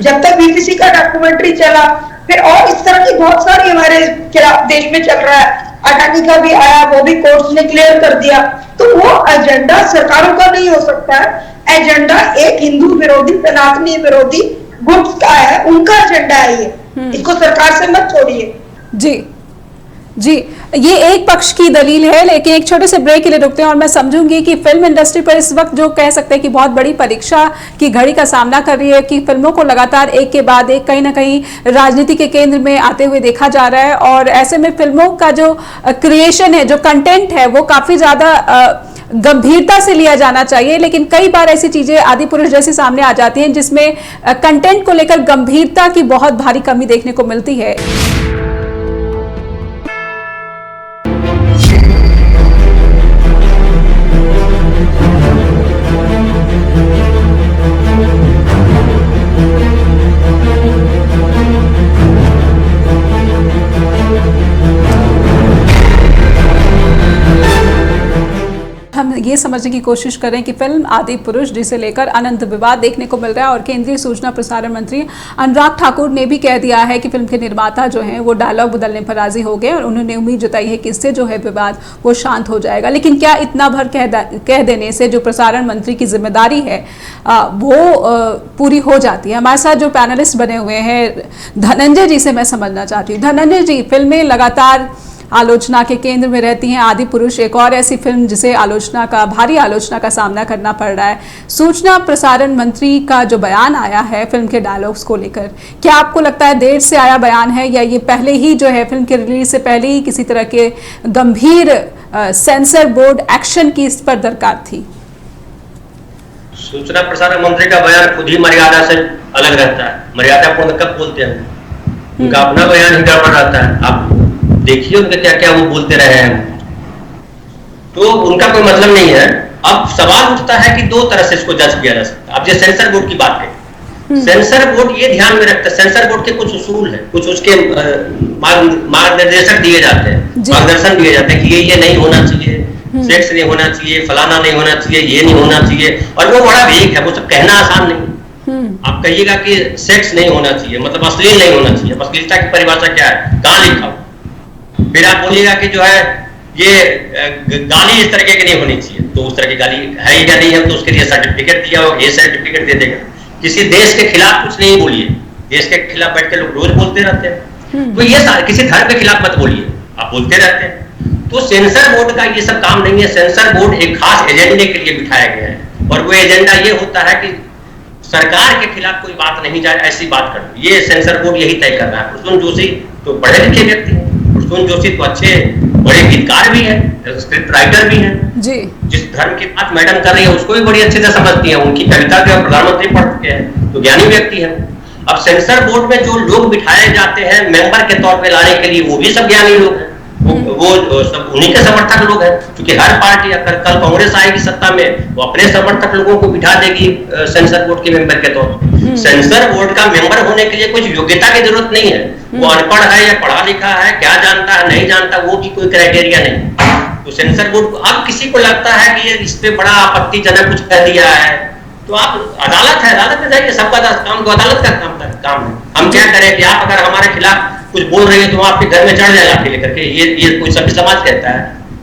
जब तक बीबीसी का डॉक्यूमेंट्री चला। फिर और इस तरह की बहुत सारी हमारे खिलाफ देश में चल रहा है। अडानी का भी आया, वो भी कोर्ट ने क्लियर कर दिया। तो वो एजेंडा सरकारों का नहीं हो सकता है, एजेंडा एक हिंदू विरोधी, सनातनी विरोधी गुट्स का है, उनका एजेंडा है ये। इसको सरकार से मत छोड़िए। जी जी, ये एक पक्ष की दलील है, लेकिन एक छोटे से ब्रेक के लिए रुकते हैं और मैं समझूंगी कि फिल्म इंडस्ट्री पर इस वक्त जो कह सकते हैं कि बहुत बड़ी परीक्षा की घड़ी का सामना कर रही है, कि फिल्मों को लगातार एक के बाद एक कहीं ना कहीं राजनीति के केंद्र में आते हुए देखा जा रहा है। और ऐसे में फिल्मों का जो क्रिएशन है, जो कंटेंट है, वो काफी ज्यादा गंभीरता से लिया जाना चाहिए। लेकिन कई बार ऐसी चीजें आदि पुरुष जैसी सामने आ जाती हैं जिसमें कंटेंट को लेकर गंभीरता की बहुत भारी कमी देखने को मिलती है। हम ये समझने की कोशिश करें कि फिल्म आदि पुरुष जिसे लेकर अनंत विवाद देखने को मिल रहा है, और केंद्रीय सूचना प्रसारण मंत्री अनुराग ठाकुर ने भी कह दिया है कि फिल्म के निर्माता जो हैं वो डायलॉग बदलने पर राजी हो गए और उन्होंने उम्मीद जताई है कि इससे जो है विवाद वो शांत हो जाएगा। लेकिन क्या इतना भर कह देने से जो प्रसारण मंत्री की जिम्मेदारी है वो पूरी हो जाती है? हमारे साथ जो पैनलिस्ट बने हुए हैं, धनंजय जी से मैं समझना चाहती हूँ। धनंजय जी, फिल्में लगातार आलोचना के केंद्र में रहती हैं। आदि पुरुष एक और ऐसी फिल्म जिसे भारी आलोचना का सामना करना पड़ रहा है। सूचना प्रसारण मंत्री का जो बयान आया है फिल्म के डायलॉग्स को लेकर, क्या आपको लगता है देर से आया बयान है, या ये पहले ही जो है फिल्म के रिलीज से पहले ही किसी तरह के गंभीर सेंसर बोर्ड एक्शन की इस पर दरकार थी? सूचना प्रसारण मंत्री का बयान खुद ही मर्यादा से अलग रहता है। मर्यादा पूर्ण कब बोलते हैं? उनका अपना बयान ही गड़बड़ रहता है। आप देखिए उनके क्या क्या वो बोलते रहे हैं, तो उनका कोई मतलब नहीं है। अब सवाल उठता है कि दो तरह से इसको जज किया जा सकता है। अब जो सेंसर बोर्ड की बात है, सेंसर बोर्ड ये ध्यान में रखता है, सेंसर बोर्ड के कुछ उसूल हैं, कुछ उसके मार्गदर्शक दिए जाते हैं, मार्गदर्शन दिए जाते हैं कि ये नहीं होना चाहिए, सेक्स नहीं होना चाहिए, फलाना नहीं होना चाहिए, ये नहीं होना चाहिए। और वो बड़ा वेग है, वो सब कहना आसान नहीं। आप कहिएगा कि सेक्स नहीं होना चाहिए, मतलब अश्लील नहीं होना चाहिए। अश्लीलता की परिभाषा क्या है? कहाँ लिखा हो? फिर आप बोलिएगा कि जो है ये गाली इस तरीके की नहीं होनी चाहिए, तो उस तरह की गाली है या नहीं है, तो उसके लिए सर्टिफिकेट दिया हो, ये सर्टिफिकेट दे देगा। किसी देश के खिलाफ कुछ नहीं बोलिए, देश के खिलाफ बैठ के लोग रोज बोलते रहते हैं। तो ये किसी धर्म के खिलाफ मत बोलिए, आप बोलते रहते हैं। तो सेंसर बोर्ड का ये सब काम नहीं है। सेंसर बोर्ड एक खास एजेंडे के लिए बिठाया गया है, और वो एजेंडा ये होता है कि सरकार के खिलाफ कोई बात नहीं जाए, ऐसी बात कर। ये सेंसर बोर्ड यही तय कर रहा है। प्रसून जोशी तो पढ़े लिखे व्यक्ति हैं, प्रसून जोशी तो अच्छे बड़े गीतकार भी हैं, स्क्रिप्ट राइटर भी हैं जी। जिस धर्म की बात मैडम कर रही है उसको भी बड़ी अच्छे से समझती हैं। उनकी कविता के प्रधानमंत्री पढ़ चुके हैं। तो ज्ञानी व्यक्ति है। अब सेंसर बोर्ड में जो लोग बिठाए जाते हैं मेंबर के तौर पे लाने के लिए, वो भी सब ज्ञानी लोग हैं, वो सब उन्हीं के समर्थक लोग हैं। क्योंकि हर पार्टी अगर कल कांग्रेस आएगी सत्ता में, वो अपने समर्थक लोगों को बिठा देगी सेंसर बोर्ड के मेंबर के तौर पर। सेंसर बोर्ड का मेंबर होने के लिए कुछ योग्यता की जरूरत नहीं है, वो अनपढ़ है या पढ़ा लिखा है, क्या जानता है नहीं जानता, वो भी कोई क्राइटेरिया नहीं। तो सेंसर बोर्ड, अब किसी को लगता है कि ये इस पे बड़ा आपत्तिजनक कुछ कह दिया है, तो आप अदालत है, अदालत में जाइए, सबका काम तो अदालत का काम है। हम क्या करें कि आप अगर हमारे खिलाफ कुछ बोल रही है तो आपके घर में चढ़ जाए लाठी लेकर के। ये कोई सभ्य समाज कहता है?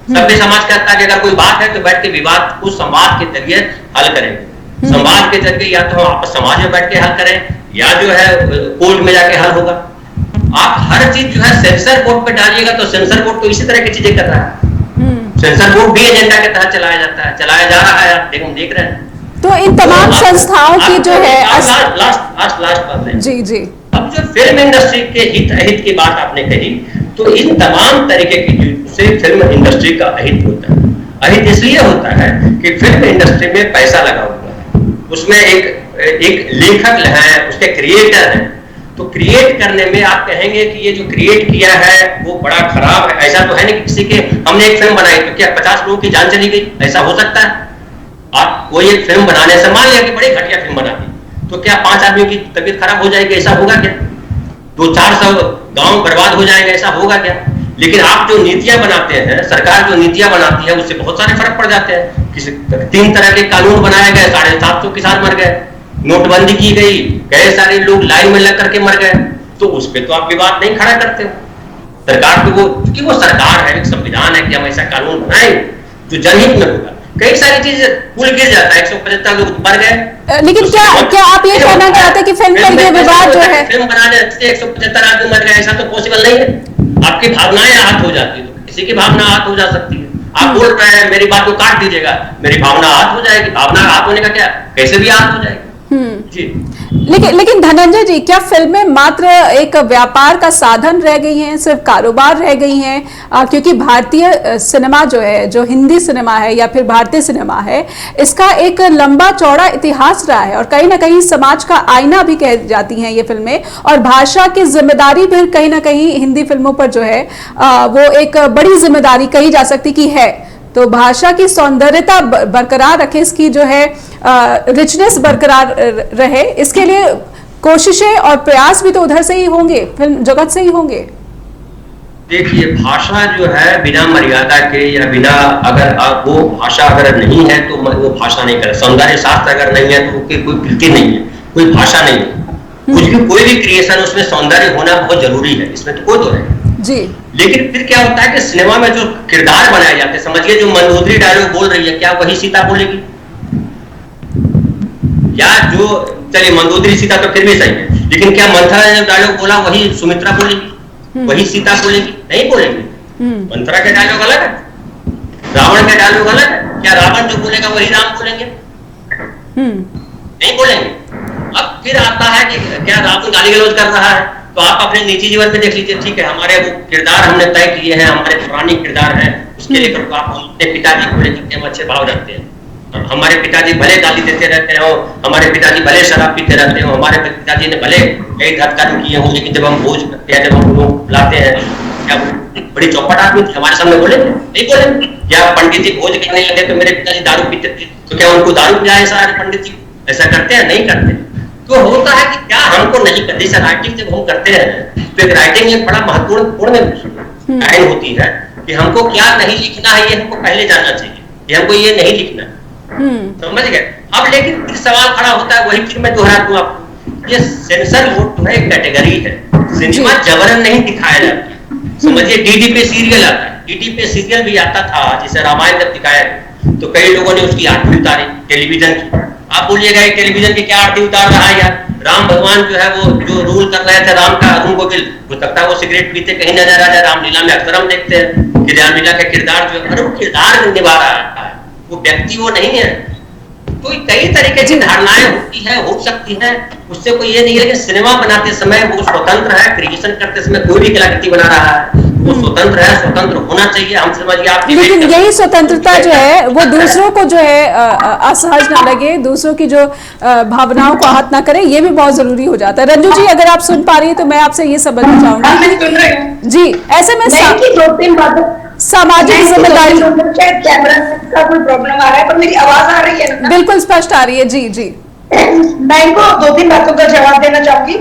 सभ्य समाज कहता है कि अगर कोई बात है तो बैठ के विवाद को संवाद के जरिए हल करेंगे। संवाद के जरिए या तो हम आपस समाज में बैठ के हल करें, या जो है कोर्ट में जाके हल होगा। आप हर चीज जो है सेंसर बोर्ड पे डालिएगा तो सेंसर बोर्ड तो इसी तरह की चीजें कर रहा है। सेंसर बोर्ड भी एजेंडा के तहत चलाया जाता है, चलाया जा रहा है, आप देख रहे हैं। तो इन तमाम संस्थाओं की जो है लास्ट बात है जी। अब जो फिल्म इंडस्ट्री के अहित की बात आपने कही, तो इन तमाम तरीके की से फिल्म इंडस्ट्री का अहित होता है। अहित इसलिए होता है कि फिल्म इंडस्ट्री में पैसा लगा हुआ है, उसमें एक लेखक है, उसके क्रिएटर है। तो क्रिएट करने में आप कहेंगे कि ये जो क्रिएट किया है वो बड़ा खराब है, ऐसा तो है नहीं कि किसी के हमने एक फिल्म बनाई तो क्या 50 लोगों की जान चली गई, ऐसा हो सकता है? आप कोई एक फिल्म बनाने से मान लिया कि बड़ी घटिया फिल्म बना दी, तो क्या 5 आदमियों की तबीयत खराब हो जाएगी, ऐसा होगा क्या? 200-400 गांव बर्बाद हो जाएंगे, ऐसा होगा क्या? लेकिन आप जो नीतियां बनाते हैं, सरकार जो नीतियां बनाती है, उससे बहुत सारे फर्क पड़ जाते हैं। 3 तरह के कानून बनाए गए, 750 किसान मर गए, नोटबंदी की गई, कई सारे लोग लाइन में लग करके मर गए, तो उस पर तो आप विवाद नहीं खड़ा करते हो। सरकार को क्योंकि वो सरकार है, एक संविधान है कि हम ऐसा कानून बनाए जो जनहित में होगा। कई सारी चीज पुल गिर जाता है, 175 लोग मर गए। लेकिन क्या आप ये कहना चाहते हैं कि फिल्म पर ये विवाद जो है, फिल्म बनाने से 175 आदमी मर गए, ऐसा तो पॉसिबल नहीं है। आपकी भावनाएं आहत हो जाती है, तो किसी की भावना आहत हो जा सकती है। आप बोल रहे हैं मेरी बात को काट दीजिएगा, मेरी भावना आहत हो जाएगी। भावना आहत होने का क्या, कैसे भी आहत हो जाएगी जी। लेकिन धनंजय जी, क्या फिल्में मात्र एक व्यापार का साधन रह गई हैं, सिर्फ कारोबार रह गई हैं? क्योंकि भारतीय सिनेमा जो है, जो हिंदी सिनेमा है या फिर भारतीय सिनेमा है, इसका एक लंबा चौड़ा इतिहास रहा है और कहीं ना कहीं समाज का आईना भी कह जाती हैं ये फिल्में। और भाषा की जिम्मेदारी भी कहीं ना कहीं हिंदी फिल्मों पर जो है वो एक बड़ी जिम्मेदारी कही जा सकती कि है। तो भाषा की सौंदर्यता बरकरार रखे, इसकी जो है रिचनेस बरकरार रहे, इसके लिए कोशिशें और प्रयास भी तो उधर से ही होंगे, फिल्म जगत से ही होंगे। देखिए, भाषा जो है बिना मर्यादा के या बिना अगर वो भाषा अगर नहीं है तो वो भाषा नहीं करे। सौंदर्य शास्त्र अगर नहीं है तो कोई कृति नहीं है, कोई भाषा नहीं है। कोई भी क्रिएशन उसमें सौंदर्य होना बहुत जरूरी है, इसमें तो कोई तो नहीं जी। लेकिन फिर क्या होता है कि सिनेमा में जो किरदार बनाए जाते हैं, समझिए जो मंदोदरी डायलॉग बोल रही है, क्या वही सीता बोलेगी? या जो चलिए मंदोदरी सीता तो फिर भी सही है, लेकिन क्या मंथरा ने डायलॉग बोला वही सुमित्रा बोलेगी, वही सीता बोलेगी? नहीं बोलेगी। मंथरा के डायलॉग अलग है, रावण के डायलॉग अलग है। क्या रावण जो बोलेगा वही राम बोलेंगे? नहीं बोलेंगे। अब फिर आता है कि क्या रावण गाली गलौज कर रहा है, तो आप अपने निजी जीवन में देख लीजिए। ठीक है, हमारे वो किरदार हमने तय किए हैं, हमारे पौराणिक किरदार हैं, उसके लेकर आप अपने पिताजी को लेकर हम अच्छे भाव रखते हैं। हमारे पिताजी भले गाली देते रहते हो, हमारे पिताजी भले शराब पीते रहते हो, हमारे पिताजी ने भले कई धत्कार किए हो, लेकिन जब हम भोज करते हैं, जब हम लोग बुलाते हैं, क्या बड़ी चौपट आदमी थी, हमारे सामने बोले नहीं बोले? या पंडित जी भोज करने लगे तो मेरे पिताजी दारू पीते थे, तो क्या उनको दारू पिलाए सारे पंडित जी? ऐसा करते हैं? नहीं करते। तो होता है कि क्या हमको नहीं करते। जैसे राइटिंग जब हम करते हैं तो एक राइटिंग एक बड़ा महत्वपूर्ण लाइन होती है कि हमको क्या नहीं लिखना है, ये हमको पहले जानना चाहिए, ये हमको ये नहीं लिखना, समझ गए? अब लेकिन फिर सवाल खड़ा होता है, वही फिर मैं दोहरा दूं आपको, ये सेंसर बोर्ड जो है एक कैटेगरी है, सिनेमा जबरन नहीं दिखाया जाता। समझिए डीडी पे सीरियल आता है, डीडी पे सीरियल भी आता था, जैसे रामायण जब दिखाया तो कई लोगों ने उसकी आरती उतारी टेलीविजन की। आप बोलिएगा टेलीविजन की क्या आरती उतार रहा है यार? राम भगवान जो है वो जो रूल कर रहे थे राम का अरुण गोविल, हो सकता है वो सिगरेट पीते कहीं नजर आ जाए। रामलीला में अक्सर हम देखते हैं कि रामलीला का किरदार जो है वो किरदार निभा रहा है, वो व्यक्ति वो नहीं है। तो कई तरीके की धारणाएं होती है, हो सकती है, उससे कोई ये नहीं है। लेकिन सिनेमा बनाते समय वो स्वतंत्र है, क्रिएशन करते समय कोई भी कलाकृति बना रहा है वो स्वतंत्र है, स्वतंत्र होना चाहिए। हम समझिए आप, लेकिन यही स्वतंत्रता जो है वो दूसरों को जो है असहज ना लगे, दूसरों की जो भावनाओं को आहत ना करे, ये भी बहुत जरूरी हो जाता है। रंजू जी, अगर आप सुन पा रही है तो मैं आपसे ये समझना चाहूंगी जी, ऐसे में सामाजिक जिम्मेदारी, कैमरा का कोई प्रॉब्लम आ रहा है, पर मेरी आवाज आ रही है ना? बिल्कुल स्पष्ट आ रही है जी जी। मैं इनको 2-3 बातों का जवाब देना चाहूंगी।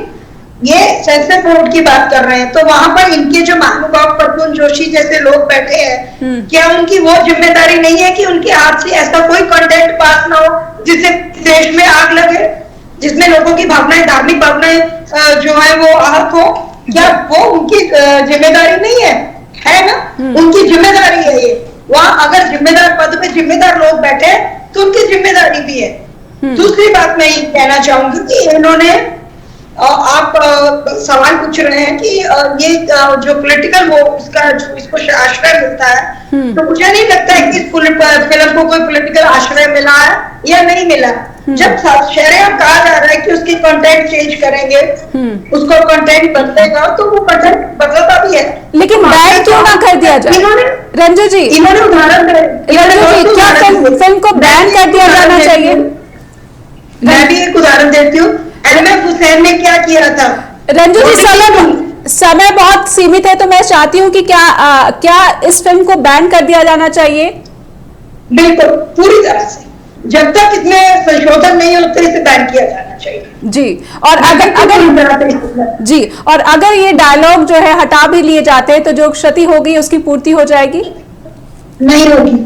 ये सेंसर बोर्ड की बात कर रहे हैं, तो वहां पर इनके जो महानुभाव प्रद्युम्न जोशी जैसे लोग बैठे हैं, क्या उनकी वो जिम्मेदारी नहीं है कि उनके हाथ से ऐसा कोई कंटेंट पास ना हो जिससे देश में आग लगे, जिसमें लोगों की भावनाएं, धार्मिक भावनाएं जो है वो आहत हो? क्या वो उनकी जिम्मेदारी नहीं है? है ना, उनकी जिम्मेदारी है ये। वहां अगर जिम्मेदार पद पे जिम्मेदार लोग बैठे तो उनकी जिम्मेदारी भी है। दूसरी बात मैं ये कहना चाहूंगी कि इन्होंने, आप सवाल पूछ रहे हैं कि ये जो पॉलिटिकल वो इसको आश्रय मिलता है, तो मुझे नहीं लगता है कि इस फिल्म को कोई पॉलिटिकल आश्रय मिला है या नहीं मिला। जब शहर कहा जा रहा है कि उसकी कंटेंट चेंज करेंगे, उसको कंटेंट बदलेगा, तो वो कंटेंट बदलता भी है। लेकिन बैन क्यों ना कर दिया जाए? रंजू जी, इन्होंने उदाहरण क्या फिल्म को बैन कर दिया जाना चाहिए? मैं भी एक उदाहरण देती हूँ। एलएमएफ हुसैन ने क्या किया था? रंजू जी, समय बहुत सीमित है, तो मैं चाहती हूँ कि क्या इस फिल्म को बैन कर दिया जाना चाहिए? बिल्कुल, पूरी तरह से। जब तक इसमें संशोधन नहीं होते इसे बैन किया जाना चाहिए जी। और अगर ये डायलॉग जो है हटा भी लिए जाते हैं तो जो क्षति होगी उसकी पूर्ति हो जाएगी? नहीं होगी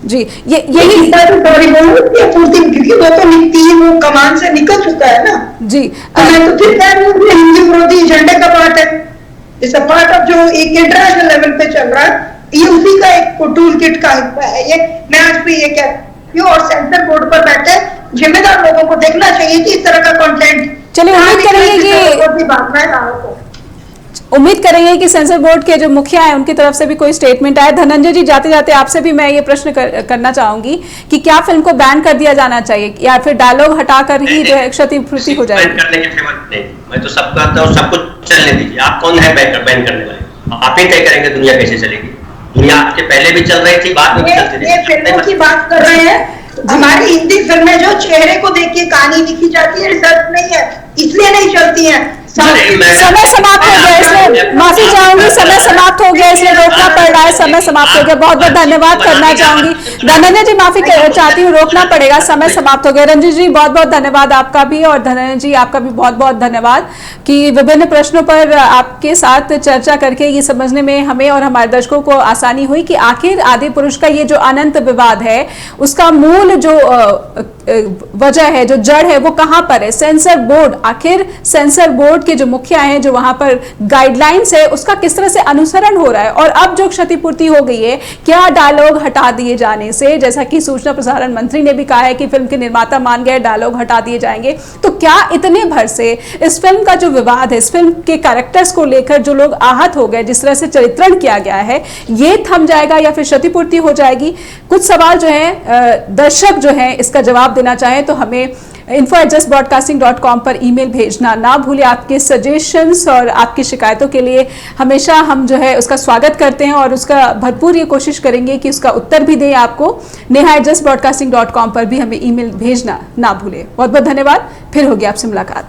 जी। यही पूर्ति, क्योंकि वो तो वो कमान से निकल चुका है ना जी। तो मैं तो फिर कह रही हूँ हिंदी विरोधी एजेंडे का पार्ट है, इस पार्ट ऑफ जो एक इंटरनेशनल लेवल पे चल रहा है, ये उसी का एक टूल किट का हिस्सा है ये। मैं आज भी ये कहती हूँ, और सेंसर बोर्ड पर बैठे जिम्मेदार लोगों को देखना चाहिए कि इस तरह का कंटेंट, चलिए उम्मीद करेंगे कि सेंसर बोर्ड के जो मुखिया है उनकी तरफ से भी कोई स्टेटमेंट आए। धनंजय जी, जाते जाते आपसे भी मैं ये प्रश्न करना चाहूंगी कि क्या फिल्म को बैन कर दिया जाना चाहिए या फिर डायलॉग हटाकर ही जो है क्षतिपूर्ति हो जाएगी? मैं तो सब कहता हूँ, सब कुछ चलने दीजिए। आप कौन है बैन करने वाले? आप ही तय करेंगे दुनिया कैसे चलेगी। दुनिया आपके पहले भी चल रही थी, बाद में भी चलती रही। ये फिल्मों की बात कर रहे हैं। हमारी हिंदी फिल्में जो चेहरे को देख के कहानी लिखी जाती है, रिसर्च नहीं है, इसलिए नहीं चलती हैं। समय समाप्त हो गया, इसलिए माफी चाहूंगी, समय समाप्त हो गया, इसलिए रोकना पड़ रहा है, समय समाप्त हो गया। बहुत बहुत धन्यवाद करना चाहूंगी। धनंजय जी, माफी चाहती हूँ, रोकना पड़ेगा, समय समाप्त हो गया। रंजू जी, बहुत बहुत धन्यवाद आपका भी, और धनंजय जी आपका भी बहुत बहुत धन्यवाद कि विभिन्न प्रश्नों पर आपके साथ चर्चा करके ये समझने में हमें और हमारे दर्शकों को आसानी हुई कि आखिर आदिपुरुष का ये जो अनंत विवाद है उसका मूल जो वजह है, जो जड़ है, वो कहां पर है। सेंसर बोर्ड, आखिर सेंसर बोर्ड के जो मुखिया हैं, जो वहां पर गाइडलाइंस है, उसका किस तरह से अनुसरण हो रहा है। और अब जो क्षतिपूर्ति हो गई है, क्या डायलॉग हटा दिए जाने से, जैसा कि सूचना प्रसारण मंत्री ने भी कहा है कि फिल्म के निर्माता मान गए डायलॉग हटा दिए जाएंगे, तो क्या इतने भर से इस फिल्म का जो विवाद है, इस फिल्म के कैरेक्टर्स को लेकर जो लोग आहत हो गए, जिस तरह से चरित्रण किया गया है, ये थम जाएगा या फिर क्षतिपूर्ति हो जाएगी? कुछ सवाल जो है दर्शक जो है इसका जवाब देना चाहें तो हमें info@justbroadcasting.com पर ईमेल भेजना ना भूलें। आपके सजेशंस और आपकी शिकायतों के लिए हमेशा हम जो है उसका स्वागत करते हैं और उसका भरपूर ये कोशिश करेंगे कि उसका उत्तर भी दें आपको। neha@justbroadcasting.com पर भी हमें ईमेल भेजना ना भूलें। बहुत बहुत धन्यवाद, फिर होगी आपसे मुलाकात।